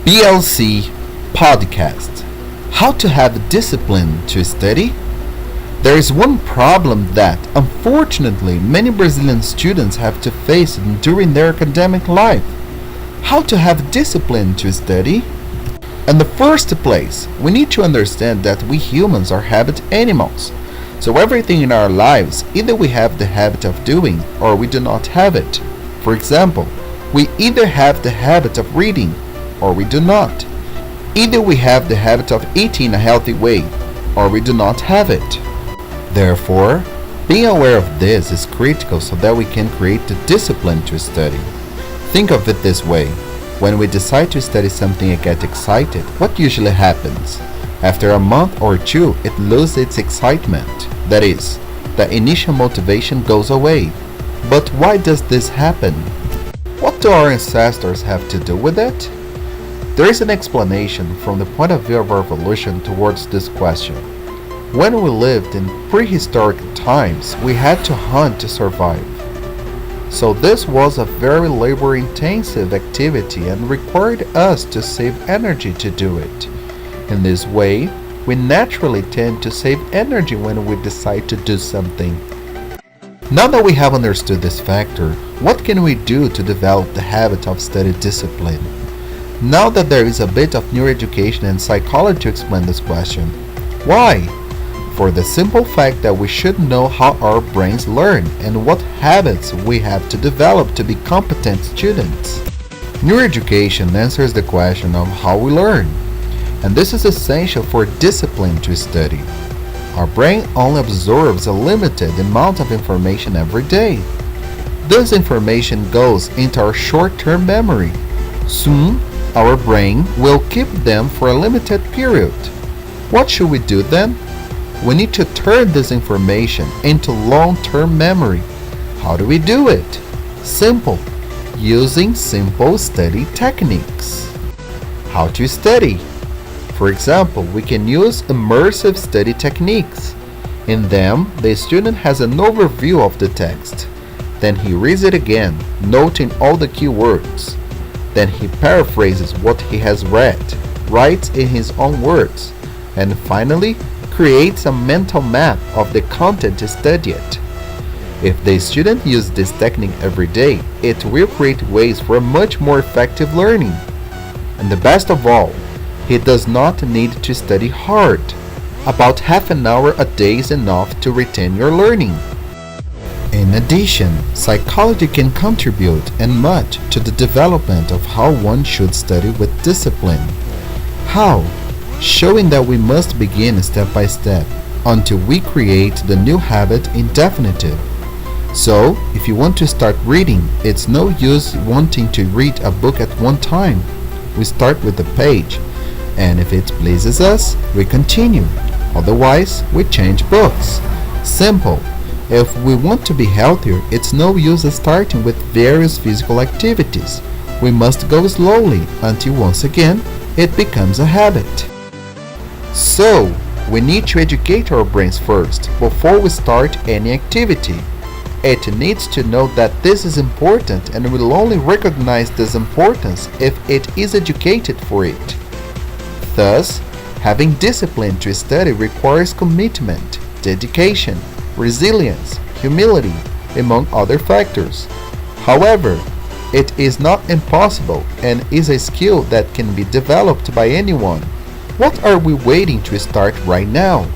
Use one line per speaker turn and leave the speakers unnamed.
BLC Podcast. How to have discipline to study? There is one problem that, unfortunately, many Brazilian students have to face during their academic life. How to have discipline to study? In the first place, we need to understand that we humans are habit animals. So everything in our lives, either we have the habit of doing or we do not have it. For example, we either have the habit of reading or we do not. Either we have the habit of eating a healthy way or we do not have it. Therefore, being aware of this is critical so that we can create the discipline to study. Think of it this way. When we decide to study something and get excited, what usually happens? After a month or two, it loses its excitement. That is, the initial motivation goes away. But why does this happen? What do our ancestors have to do with it? There is an explanation from the point of view of our evolution towards this question. When we lived in prehistoric times, we had to hunt to survive. So this was a very labor-intensive activity and required us to save energy to do it. In this way, we naturally tend to save energy when we decide to do something. Now that we have understood this factor, what can we do to develop the habit of study discipline? Now that there is a bit of neuroeducation and psychology to explain this question. Why? For the simple fact that we should know how our brains learn and what habits we have to develop to be competent students. Neuroeducation answers the question of how we learn, and this is essential for discipline to study. Our brain only absorbs a limited amount of information every day. This information goes into our short-term memory. Soon, our brain will keep them for a limited period. What should we do then? We need to turn this information into long-term memory. How do we do it? Simple. Using simple study techniques. How to study? For example, we can use immersive study techniques. In them, the student has an overview of the text. Then he reads it again, noting all the key words. Then he paraphrases what he has read, writes in his own words, and finally creates a mental map of the content studied. If the student uses this technique every day, it will create ways for a much more effective learning. And the best of all, he does not need to study hard. About half an hour a day is enough to retain your learning. In addition, psychology can contribute and much to the development of how one should study with discipline. How? Showing that we must begin step by step until we create the new habit in definitive. So, if you want to start reading, it's no use wanting to read a book at one time. We start with a page, and if it pleases us, we continue. Otherwise, we change books. Simple. If we want to be healthier, it's no use starting with various physical activities. We must go slowly until once again it becomes a habit. So, we need to educate our brains first before we start any activity. It needs to know that this is important and will only recognize this importance if it is educated for it. Thus, having discipline to study requires commitment, dedication, resilience, humility, among other factors. However, it is not impossible and is a skill that can be developed by anyone. What are we waiting to start right now?